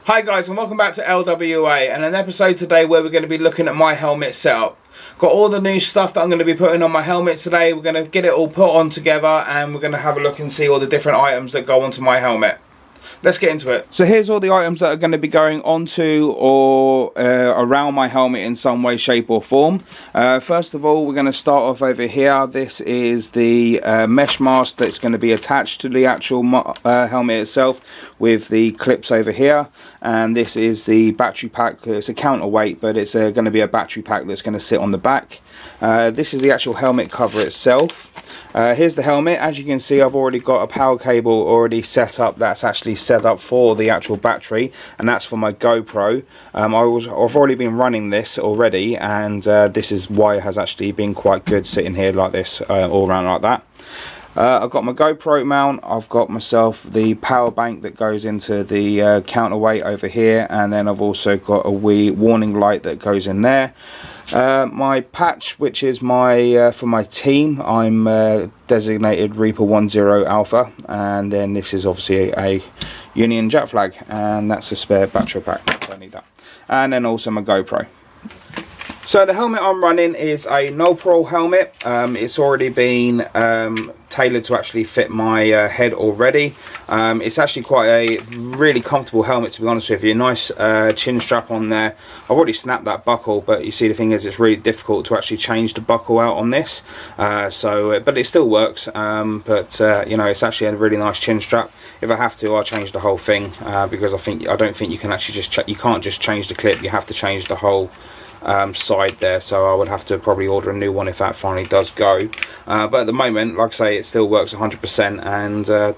Hi guys, and welcome back to LWA, and an episode today where we're going to be looking at my helmet setup. Got all the new stuff that I'm going to be putting on my helmet today. We're going to get it all put on together and we're going to have a look and see all the different items that go onto my helmet. Let's get into it. So here's all the items that are going to be going onto or around my helmet in some way, shape or form. First of all, we're going to start off over here. This is the mesh mask that's going to be attached to the actual helmet itself with the clips over here. And this is the battery pack. It's a counterweight, but it's going to be a battery pack that's going to sit on the back. This is the actual helmet cover itself. Here's the helmet. As you can see, I've already got a power cable already set up that's actually set up for the actual battery, and that's for my GoPro. I've already been running this already, and this is why it has actually been quite good sitting here like this, all around like that. I've got my GoPro mount, I've got myself the power bank that goes into the counterweight over here, and then I've also got a wee warning light that goes in there. My patch, which is my for my team, I'm designated Reaper 10 Alpha, and then this is obviously a Union Jack flag, and that's a spare battery pack, don't need that. And then also my GoPro. So the helmet I'm running is a no-pro helmet. It's already been tailored to actually fit my head already. It's actually quite a really comfortable helmet, to be honest with you. Nice chin strap on there. I've already snapped that buckle, but you see the thing is it's really difficult to actually change the buckle out on this. But it still works. You know, it's actually a really nice chin strap. If I have to, I'll change the whole thing because I don't think you can actually you can't just change the clip. You have to change the whole side there, so I would have to probably order a new one if that finally does go. But at the moment, like I say, it still works 100%, and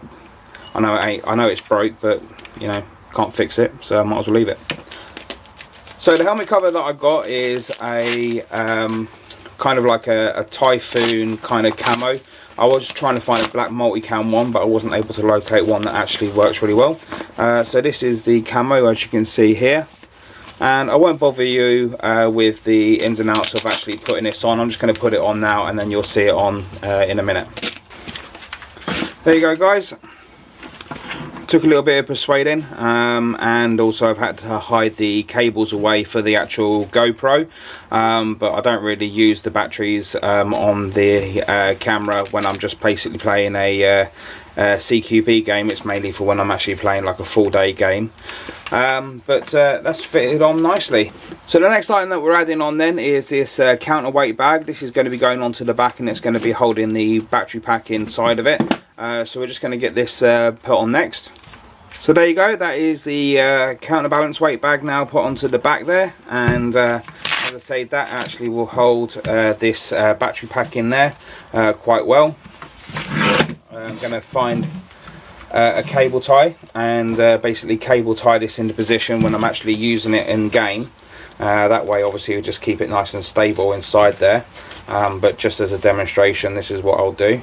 I know it's broke, but you know, can't fix it, so I might as well leave it. So the helmet cover that I got is a kind of like a typhoon kind of camo. I was trying to find a Black Multicam one, but I wasn't able to locate one that actually works really well. So this is the camo, as you can see here. And I won't bother you with the ins and outs of actually putting this on. I'm just going to put it on now, and then you'll see it on in a minute. There you go, guys. Took a little bit of persuading, and also I've had to hide the cables away for the actual GoPro, but I don't really use the batteries on the camera when I'm just basically playing a CQB game. It's mainly for when I'm actually playing like a full day game. That's fitted on nicely. So the next item that we're adding on then is this counterweight bag. This is going to be going onto the back, and it's going to be holding the battery pack inside of it. So we're just going to get this put on next. So there you go, that is the counterbalance weight bag now put onto the back there, and as I say, that actually will hold this battery pack in there quite well. I'm going to find a cable tie and basically cable tie this into position when I'm actually using it in game. That way obviously you'll just keep it nice and stable inside there, but just as a demonstration, this is what I'll do.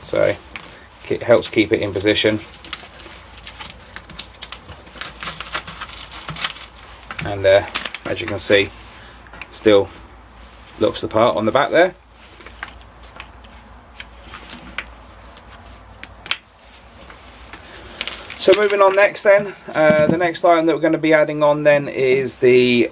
So it helps keep it in position, and as you can see, still looks the part on the back there. So moving on next then, the next item that we're going to be adding on then is the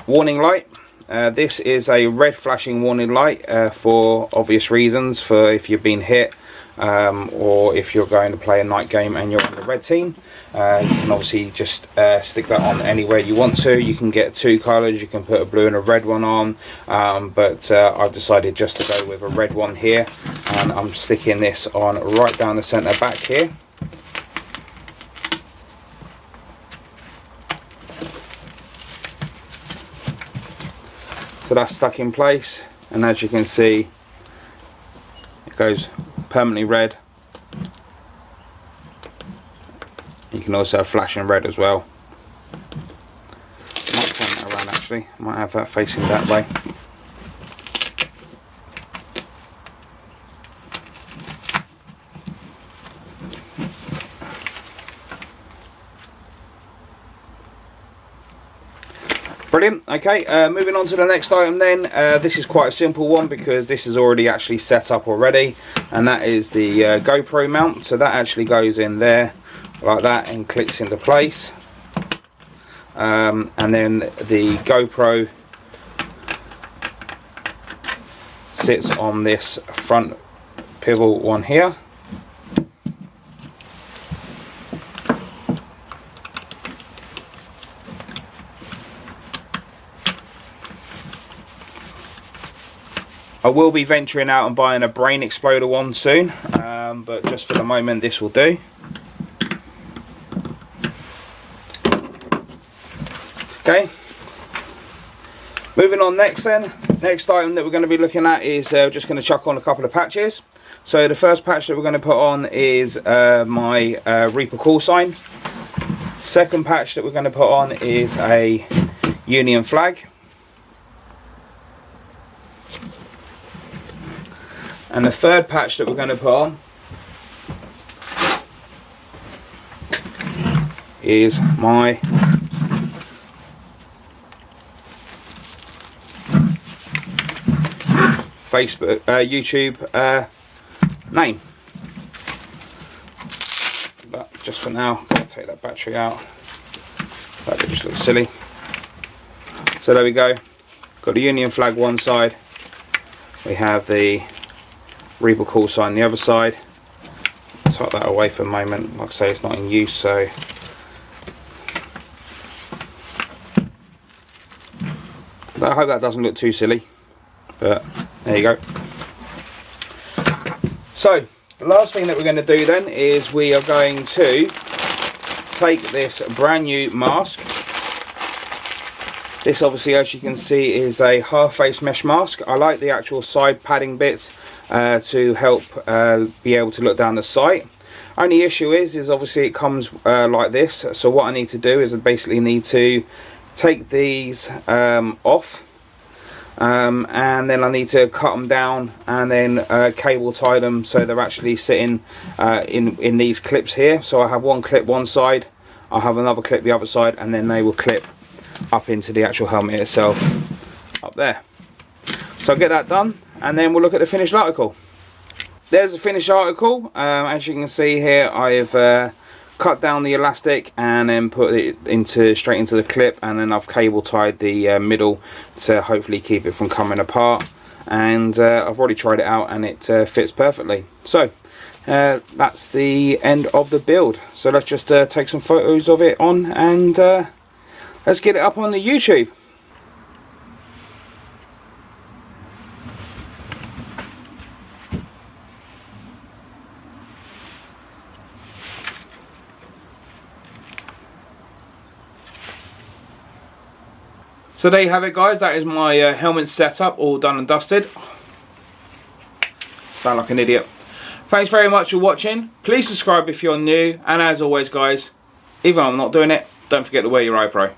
warning light. This is a red flashing warning light for obvious reasons, for if you've been hit or if you're going to play a night game and you're on the red team. You can obviously just stick that on anywhere you want to. You can get two colours, you can put a blue and a red one on, but I've decided just to go with a red one here, and I'm sticking this on right down the centre back here. So that's stuck in place, and as you can see, it goes permanently red. You can also have flashing red as well. Might turn that around actually, might have that facing that way. Brilliant. Okay, moving on to the next item then. This is quite a simple one because this is already actually set up already, and that is the GoPro mount. So that actually goes in there like that and clicks into place. And then the GoPro sits on this front pivot one here. I will be venturing out and buying a brain exploder one soon, but just for the moment this will do. Okay, moving on next then. Next item that we're going to be looking at is just going to chuck on a couple of patches. So the first patch that we're going to put on is my Reaper call sign. Second patch that we're going to put on is a Union flag. And the third patch that we're going to put on is my Facebook, YouTube name. But just for now, I'll take that battery out. That just looks silly. So there we go. Got the Union flag one side. We have the Reaper call sign the other side. Tuck that away for a moment. Like I say, it's not in use, so I hope that doesn't look too silly, but there you go. So the last thing that we're going to do then is we are going to take this brand new mask. This obviously, as you can see, is a half face mesh mask. I like the actual side padding bits to help be able to look down the sight. Only issue is obviously it comes like this. So what I need to do is I basically need to take these off, and then I need to cut them down and then cable tie them so they're actually sitting in these clips here. So I have one clip one side, I'll have another clip the other side, and then they will clip up into the actual helmet itself up there. So I'll get that done and then we'll look at the finished article. There's the finished article. As you can see here, I have cut down the elastic and then put it straight into the clip, and then I've cable tied the middle to hopefully keep it from coming apart, and I've already tried it out and it fits perfectly. So that's the end of the build. So let's just take some photos of it on and let's get it up on the YouTube. So there you have it, guys. That is my helmet setup, all done and dusted. Sound like an idiot. Thanks very much for watching. Please subscribe if you're new, and as always, guys, even though I'm not doing it, don't forget to wear your eye pro.